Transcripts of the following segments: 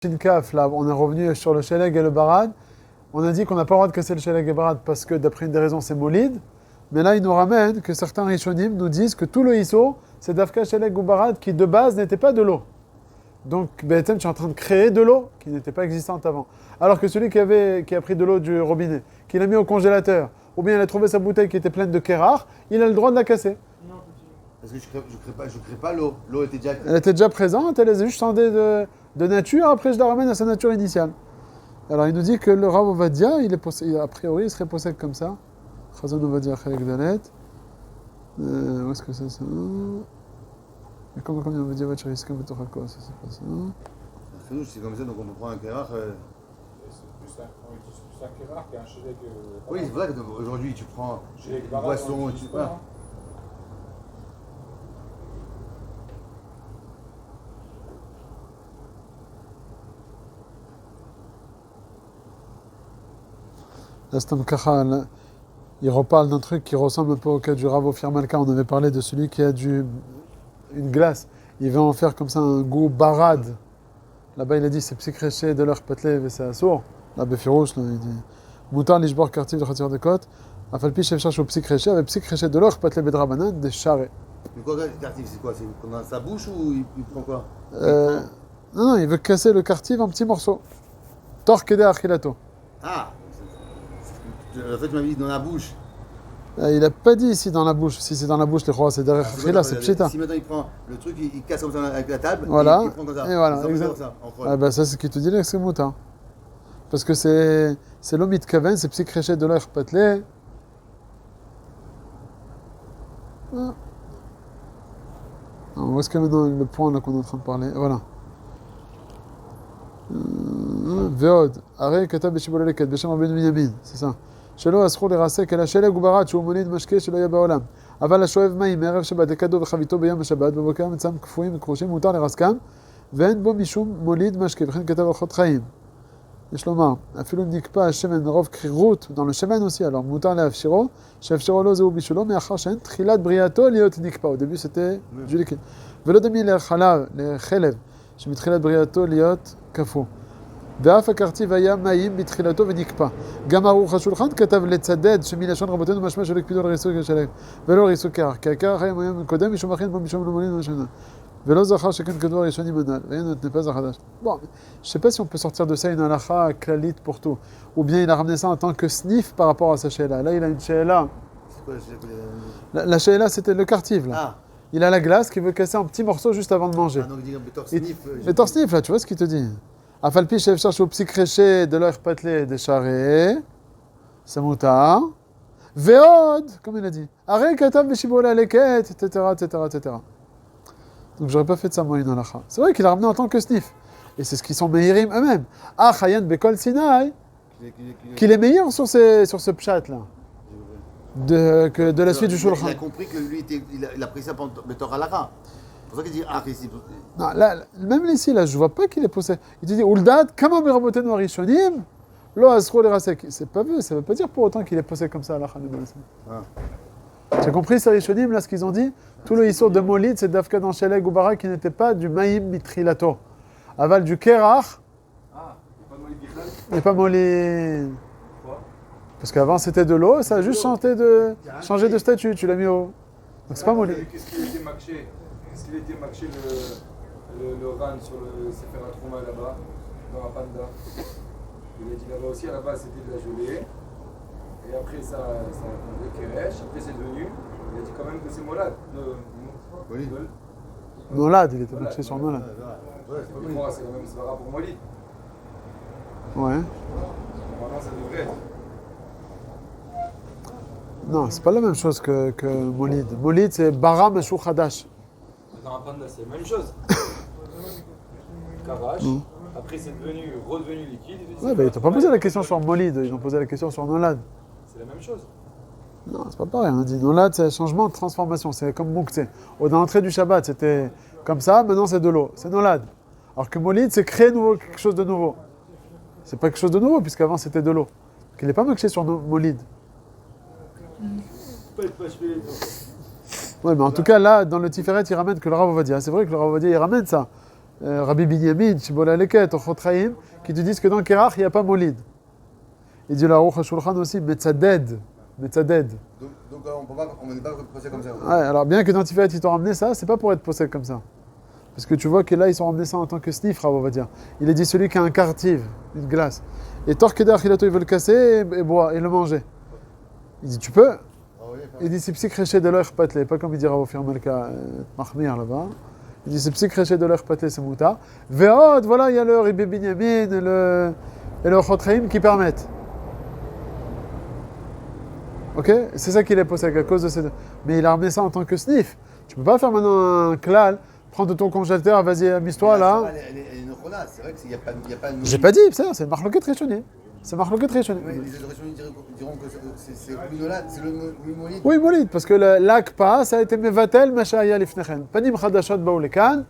Shinkaf, là, on est revenu sur le Sheleg et le Barad. On a dit qu'on n'a pas le droit de casser le Sheleg et le Barad parce que d'après une des raisons c'est Molid. Mais là, il nous ramène que certains Rishonim nous disent que tout le Iso, c'est Dafka Sheleg ou Barad qui de base n'était pas de l'eau. Donc, Be'etem, tu es en train de créer de l'eau qui n'était pas existante avant. Alors que celui qui a pris de l'eau du robinet, qui l'a mis au congélateur, ou bien il a trouvé sa bouteille qui était pleine de Kérar, il a le droit de la casser. Parce que je crée pas l'eau. L'eau était déjà... Elle était déjà présente, elle est juste changée de nature, après je la ramène à sa nature initiale. Alors il nous dit que le Rav Ovadia, a priori, il serait possède comme ça. Chazon Ovadia Chalek Dalet. Où est-ce que c'est ça? Mais comment on veut dire Vachariskem Betochako, ça c'est pas ça. C'est comme ça, donc on prend un Kérar. C'est plus un Kérar qu'un Sheleg. Oui, c'est vrai qu'aujourd'hui tu prends une boisson et tu pars. Là, il reparle d'un truc qui ressemble un peu au cas du Rav Ophir Malka. On avait parlé de celui qui a une glace. Il veut en faire comme ça un goût barade. Là-bas, il a dit c'est psychréché de leur patlev et c'est assour. Là, Befirouche, il dit Moutar l'ishbor kartiv de chatir de côte. Afalpi chef cherche au psychréché avec psychréché de leur patlev et drabanan des charrets. Mais quoi, kartiv, c'est quoi? C'est dans sa bouche ou il prend quoi? Non, il veut casser le kartiv en petits morceaux. Torquede achilato. Ah! En fait, tu m'avais dit dans la bouche. Il n'a pas dit ici dans la bouche. Si c'est dans la bouche, les rois, c'est derrière Chila, c'est pchita. Si maintenant il prend le truc, il casse comme ça avec la table, voilà. il prend comme ça. Et voilà, exactement. Ah bah ça, c'est ce qu'il te dit là, c'est mouta. Parce que c'est l'omit kaven, c'est psychréché de l'air patelé. Ah. Où est-ce qu'il y a maintenant le point là qu'on est en train de parler? Voilà. Veod, arrêt katab beshibol aleket, besham rabbeinu Binyamin, c'est ça. שלא אסור לרסק אלא שלג וברד שהוא מוליד משקה שלא יהיה בעולם. אבל השואב מים מערב שבת דקדו וחביתו ביום השבת בבוקר מצם קפואים וכרושים מותר לרסקם ואין בו משום מוליד משקה וכן כתב אורחות חיים. יש לומר, אפילו נקפא השמן מרוב קרירות dans le שמן aussi, alors מותר להפשירו, שהפשירו לו זהו בישולו מאחר שאין תחילת בריאתו להיות נקפא. au début c'était ג'וליקין. ולא דמי לחלב שמתחילת בריאתו להיות קפוא. ואף הכרטיב היה מים בתחילתו ונקפא. גם ערוך השולחן כתב לצדד שמלשון רבותינו משמע שלא הקפידו על ריסוק השלג ולא ריסוק קרח, כי הקרח היה מיום קודם משום מכין בו משום לא מולין משנה. ולא זכר שכן כתבו הראשונים הנ"ל, ואין את נפז החדש. Bon, je sais pas si on peut sortir de ça une halakha klalit pour tout, ou bien il a ramené ça en tant que snif par rapport à sa sheila. Là il a une sheila. La sheila c'était le kartiv là. Ah. Il a la glace qui veut casser en petits morceaux juste avant de manger. Ah, donc il dit Betor Snif. Betor Snif là, tu vois ce qu'il te dit? Afalpi chef cherche au psychréché de leur patelé des charrets, c'est moutar. Veod, comme il a dit. Arrêt katab beshibola leket, etc., etc., etc. Donc j'aurais pas fait de ça moi une halakha. C'est vrai qu'il a ramené en tant que snif. Et c'est ce qu'ils sont mehirim eux-mêmes. Ah, Chayan Bekol Sinai, qu'il est meilleur sur ce pchat là. De la suite du Shulchan. Il a compris que lui, il a pris ça pour Betor Halakha. C'est pour ça qu'il dit ah, ici. Non, là, même ici, là, je vois pas qu'il est posé. Il te dit Uldad, kama mirabotenu arishonim, lo asro le rasek. C'est pas vu, ça veut pas dire pour autant qu'il est posé comme ça à la Ah. Tu as compris, ces rishonim, là, ce qu'ils ont dit? Tout le histoire de Molid, c'est d'Afka dans Sheleg ou Barak qui n'était pas du maïm mitrilato. Aval du Kerach. Ah, il n'est pas Molid. Pourquoi? Parce qu'avant c'était de l'eau, ça a juste changé de statut, tu l'as mis au. Donc c'est pas Molid. Qu'est-ce qu'il était marché? Est-ce qu'il était marché le ran sur le Sefer HaTrouma là-bas, dans la panda? Il a dit là-bas aussi, à la base c'était de la gelée. Et après ça a le Keresh, après c'est devenu. Il a dit quand même que c'est Molad. Oui. Nolad, il était marché sur Nolad. C'est quand même Svara pour Molid. Ouais. Normalement ça devrait être. Non, c'est pas la même chose que Molid. Molid c'est Bara Meshou Khadash. Dans la panda c'est la même chose. Karash. Après c'est redevenu liquide. Ouais, bah ils t'ont pas posé la question sur Molid, ils ont posé la question sur Nolad. C'est la même chose. Non, c'est pas pareil. On a dit Nolad, c'est un changement de transformation. C'est comme Mouktsé. Dans l'entrée du Shabbat, c'était comme ça, maintenant c'est de l'eau. C'est Nolad. Alors que Molid, c'est créer quelque chose de nouveau. C'est pas quelque chose de nouveau, puisqu'avant c'était de l'eau. Donc il n'est pas marqué sur Molid. Ouais, mais en tout cas, là, dans le Tiferet, il ramène que le Rav Ovadia. C'est vrai que le Rav Ovadia, il ramène ça. Rabbi Binyamin, Shibola Leket, Ochot Chaim, qui te disent que dans Kerach, il n'y a pas Molid. Il dit la Aruch HaShulchan aussi, Metzaded. Donc on n'est pas posé comme ça. Ouais, alors bien que dans Tiferet, ils t'ont ramené ça, c'est pas pour être posé comme ça. Parce que tu vois que là, ils sont ramenés ça en tant que snif, on va dire. Il a dit celui qui a un quartive, une glace. Et Torkeder Chilato, il veut le casser et boire, et le manger. Il dit tu peux. Il dit c'est psychréché de l'oeuf patlé, pas comme il dira au Firmalka Mahmir là-bas. Il dit c'est psychréché de l'oeuf patlé, c'est mouta. Veod, voilà, il y a le Ribé Binyamin et le Chotraim qui permettent. Ok? C'est ça qu'il est posé à cause de ces deux. Mais il a ramené ça en tant que snif. Tu peux pas faire maintenant un klal, prendre ton congélateur, vas-y, amuse-toi là. C'est vrai qu'il n'y a pas de. J'ai pas dit, c'est le marloquet Rishonim. C'est marloquet Rishonim. Oui, les Rishonim diront que c'est le molid. Oui, molid, parce que l'akpa, ça a été mevatel, mashaya lifnechen. Panim chadashot baoulekan.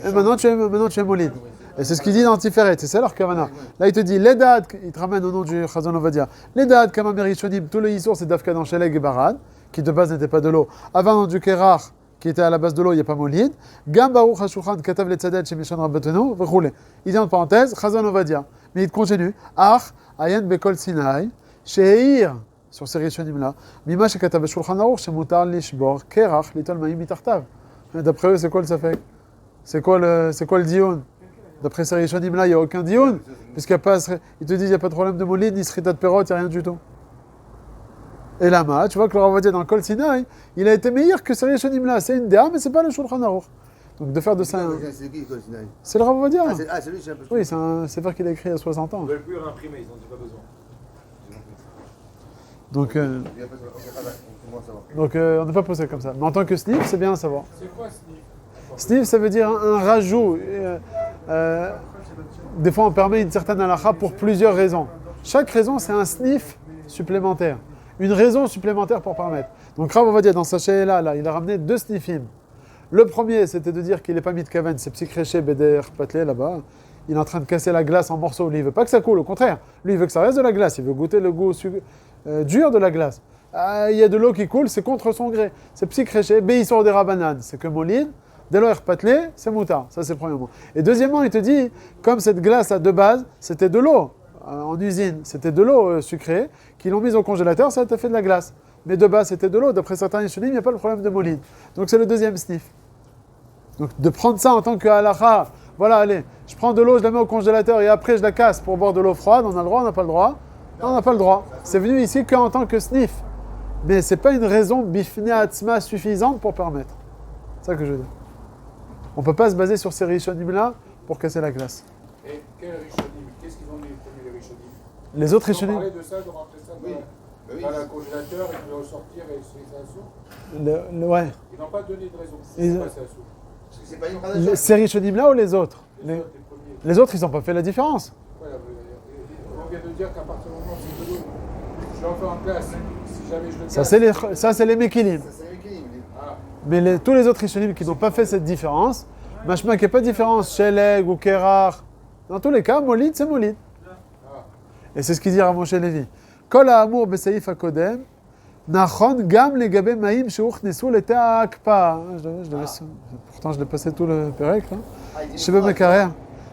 Et maintenant tu es molid. Et c'est ce qu'il dit dans Tiferet, c'est ça leur kavana. Là il te dit, les dates, il te ramène au nom du Chazon Ovadia. Les dates, kamam Rishonim, tout le Yisur, c'est Dafka dans Sheleg et Barad, qui de base n'était pas de l'eau. Avant du Kerach, qui était à la base de l'eau, il n'y a pas molid. Gam Baruch HaShulchan katav le tzaded chez Mishon Rabbatenu, v'choule. Il dit en parenthèse, Chazon Ovadia. Mais il continue. Ach, ayen bekol Sinai, she'ir, sur ces Rishonim là. Mima shekatav Shulchan Aruch, shemutar lishbor, kerach, litol ma'im mitartav. D'après eux, c'est quoi le safek? C'est quoi le dioun? D'après ces Rishonim là, il n'y a aucun dioun. Puisqu'il y a pas, ils te disent, il n'y a pas de problème de molid, ni sritat perot, il n'y a rien du tout. Et là-bas, tu vois que le Ravadia dans le Kol Sinai, il a été meilleur que ces Rishonim là. C'est une déa, mais c'est pas le Shulchan Aruch. Donc de faire de ça. C'est qui, Kol Sinai? C'est le Ravadia. C'est lui, c'est un peu. Oui, c'est un sefer qu'il a écrit il y a 60 ans. Ils ne veulent plus réimprimer, ils n'en ont pas besoin. Donc on n'est pas posé comme ça. Mais en tant que snif, c'est bien à savoir. C'est quoi snif? Snif, ça veut dire un rajout. Des fois, on permet une certaine halakha pour plusieurs raisons. Chaque raison, c'est un snif supplémentaire. Une raison supplémentaire pour permettre. Donc Rav Ovadia, dans sa she'ela, là, il a ramené 2 snifim. Le premier, c'était de dire qu'il n'est pas mis de kaven, c'est psychréché beder patlé là-bas. Il est en train de casser la glace en morceaux. Lui, il veut pas que ça coule, au contraire. Lui, il veut que ça reste de la glace. Il veut goûter le goût dur de la glace. Il y a de l'eau qui coule, c'est contre son gré. C'est psychréché, béissor des rabanan, c'est que molid. Dès l'eau patlé, c'est moutar. Ça, c'est premièrement. Et deuxièmement, il te dit, comme cette glace à de base, c'était de l'eau en usine, c'était de l'eau sucrée, qu'ils l'ont mise au congélateur, ça a fait de la glace. Mais de base, c'était de l'eau. D'après certains Rishonim, il n'y a pas le problème de molid. Donc c'est le deuxième snif. Donc de prendre ça en tant que halakha, voilà, allez, je prends de l'eau, je la mets au congélateur et après je la casse pour boire de l'eau froide, on a le droit, on n'a pas le droit? Non, on n'a pas le droit. C'est venu ici qu'en tant que snif. Mais ce n'est pas une raison bifne atzma suffisante pour permettre. C'est ça que je veux dire. On ne peut pas se baser sur ces Rishonim-là pour casser la glace. Et quel Rishonim? Qu'est-ce qu'ils ont mis les Rishonim? Les autres Ils ont Rishonim, parlé de ça, de rentrer ça dans le congélateur et de le ressortir et c'est un sourd? ouais. Ils n'ont pas donné de raison. Ils- Pourquoi c'est un sourd? Parce que c'est pas une radha. Ces Rishonim-là ou les autres les autres, ils n'ont pas fait la différence. Voilà, on vient de dire qu'à partir du moment où c'est de l'eau, je l'envoie en classe, si jamais je le casse... Ça, c'est les Mekilim. C'est l'équilibre. Ah, Mais tous les autres Rishonim qui n'ont pas fait cette différence, machma qu'il n'y a pas de différence, Sheleg ou Kerach, dans tous les cas, Molid, c'est Molid. Et c'est ce qu'il dit à Moshe Levi. Kol ha'amur beseif hakodem, nachon gam legabe ma'im sheuchnesu leté ha'akpa. Pourtant, je l'ai passé tout le perek, là. Shebe mekarer.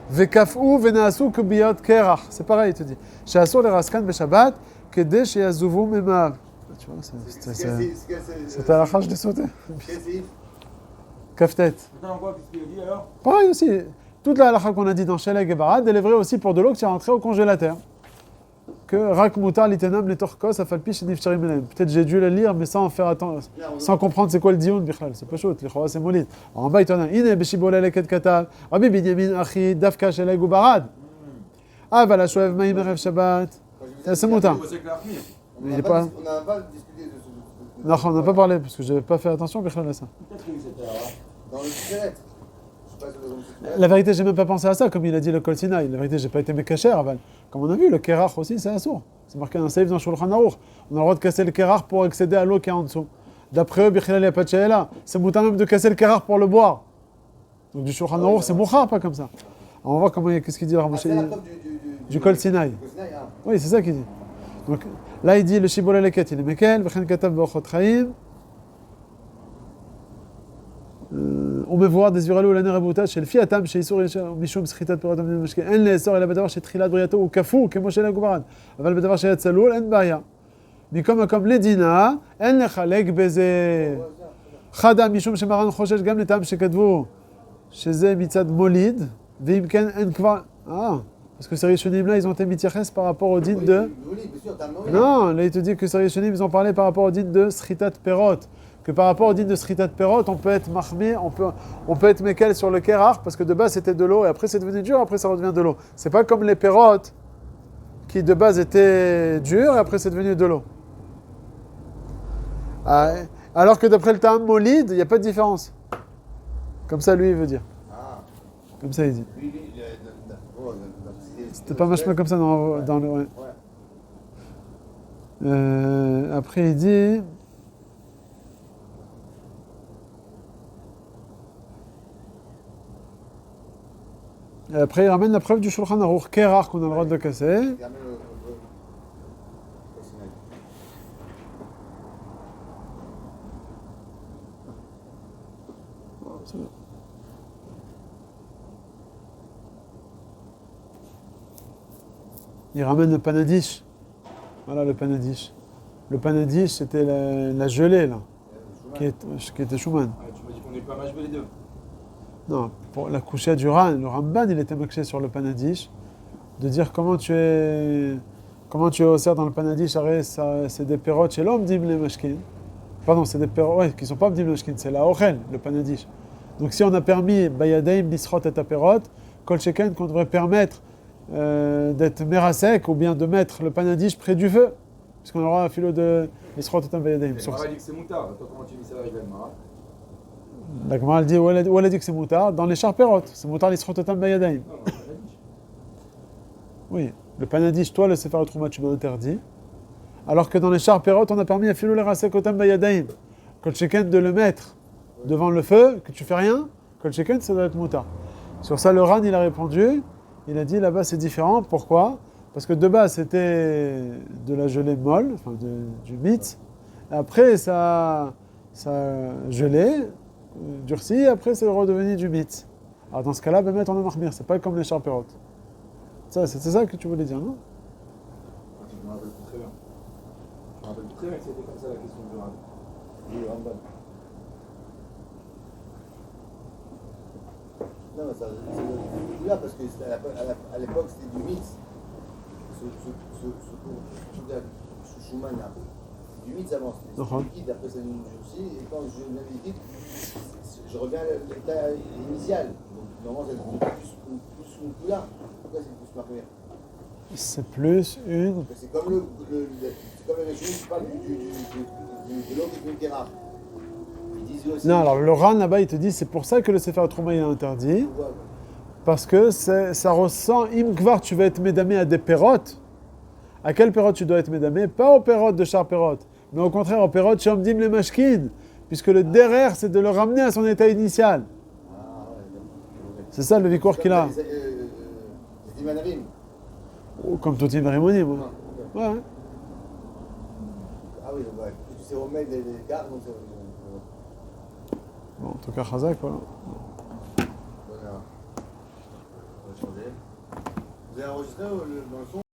Vekaf'u vena'asu kubiyot kerach. C'est pareil, il te dit. She'asur leraskan beshabbat, kede she'yazuvu memav. Tu vois, c'est à la rage de sauter. Kaftet. maintenant, quoi, qu'est-ce qu'il a dit alors? Pareil aussi, toute la halakha qu'on a dit dans Sheleg et Barad, elle est vraie aussi pour de l'eau qui est rentrée au congélateur. Que Rak Mutar Litenam Letorkos Afalpi Shenifcharim Elem. Peut-être j'ai dû le lire, mais sans faire attention, sans comprendre c'est quoi le dioun bichlal. C'est pas chaud, les chora c'est molid. En bas, il t'en a Ine Beshibol Eleket Katal, Rabbi Binyamin Achi, Dafka Sheleg ou Barad. Ah, voilà, Shoev Maïm Erev Shabbat. C'est Mutar. On n'a pas discuté de ce. Non, on n'a pas parlé, parce que je n'avais pas fait attention bichlal à ça. Dans le squelette. La vérité, j'ai même pas pensé à ça, comme il a dit le Kol Sinai. La vérité, j'ai pas été mékacher, Aval. Comme on a vu, le Kerach aussi, c'est assourd. C'est marqué dans un saïf dans Shulchan Aruch. On a le droit de casser le Kerach pour accéder à l'eau qui est en dessous. D'après eux, Bichlal, il n'y a pas de She'ela. C'est moutin même de casser le Kerach pour le boire. Donc du Shulchan Aruch, c'est mouchar, pas comme ça. Alors, on va voir comment, qu'est-ce qu'il dit le Ramoshi. Du Kol Sinai. Oui, c'est ça qu'il dit. Donc là, il dit le Shibol Aleket, il est Mekel, V'chen Katav B'ochot Chaim. ומבואר דזבירה לו לעני רבותא שלפי הטעם שאיסור משום סחיטת פירות המינים במשקה אין לאסור אלא בדבר שתחילת בריאתו הוא קפוא כמו של הגוברן, אבל בדבר שהיה צלול אין בעיה. מכל מקום לדינה אין לחלק בזה חדה משום שמרן חושש גם לטעם שכתבו שזה מצד מוליד, ואם כן אין כבר... parce que ces rishonim là ils ont été מתייחס par rapport au din de... Non, là il te dit que ces rishonim ils ont parlé par rapport au din de schitat perot. Que par rapport au din de schitat perot, on peut être mahmir, on peut être mekel sur le kerar, parce que de base c'était de l'eau, et après c'est devenu dur, après ça redevient de l'eau. C'est pas comme les perot, qui de base étaient durs, et après c'est devenu de l'eau. Alors que d'après le ta'am molid, il n'y a pas de différence. Comme ça lui il veut dire. Comme ça il dit. C'était pas machement comme ça dans le... Ouais. Après il dit... Et après, il ramène la preuve du Shulchan Aruch Kerar qu'on a le droit de le casser. Il ramène le panadish. Voilà le panadish. Le panadish, c'était la gelée, là, qui était Shuman. Tu m'as dit qu'on n'est pas machbé les deux. Non, pour la couchette du Ran, le Ramban, il était marqué sur le panadish, de dire comment tu es osser dans le panadish, c'est des pérotes chez l'homme, dim les mashkin. Pardon, c'est des pérotes, qui ne sont pas dim les mashkin, c'est la ochel, le panadish. Donc si on a permis, bayadaim, lisrot et apérot, kol sheken, qu'on devrait permettre d'être merasek, ou bien de mettre le panadish près du feu, puisqu'on aura un filo de lisrot et bayadaim. Mais Mara dit que c'est moutard, toi comment tu dis ça avec Mara? La Gemara elle dit, où elle a dit que c'est moutard dans les charperotes. C'est moutard l'isrototam bayadaim. Oui, le panadish, toi, le sefer trouma, tu m'as interdit. Alors que dans les charperotes, on a permis à filou le rasekotam bayadaim. Kol sheken de le mettre devant le feu, que tu fais rien, kol sheken, ça doit être moutard. Sur ça, le Ran, il a répondu, il a dit, là-bas, c'est différent. Pourquoi? Parce que de base, c'était de la gelée molle, enfin du mitz. Après, ça gelé, durci, après c'est redevenu du mitz. Alors dans ce cas-là, ben, on est mahmir, c'est pas comme les charperotes. C'est ça que tu voulais dire, non? Je me rappelle très bien. Je me rappelle très bien que c'était comme ça la question du Ran. Oui, Ramban. Non, mais c'est là parce qu'à l'époque c'était du mythe. Ce Schumann là, c'est du mythe avant. C'était du liquide, après ça nous durcit. Et quand je mets le liquide, je reviens à l'état initial. Donc normalement c'est plus une couleur. Pourquoi c'est plus ma première? C'est plus une. C'est comme le Schumann qui parle de l'eau qui est une terra. Non, alors le Ran là-bas, il te dit, c'est pour ça que le Sefer Trouma il est interdit. Parce que ça ressent, imkvar, tu vas être médamé à des pérotes. À quelle pérote tu dois être médamé? Pas aux pérotes de char pérote, mais au contraire aux pérotes chez Omdim les mashkin. Puisque le derrière, c'est de le ramener à son état initial. C'est ça le vikour qu'il a. Comme tout Ibrahimonim. Ouais. Ah oui, donc tu sais remettre les cartes, donc c'est... Bon, en tout cas, Chazak, voilà. Voilà. On va changer. Vous avez enregistré dans le son?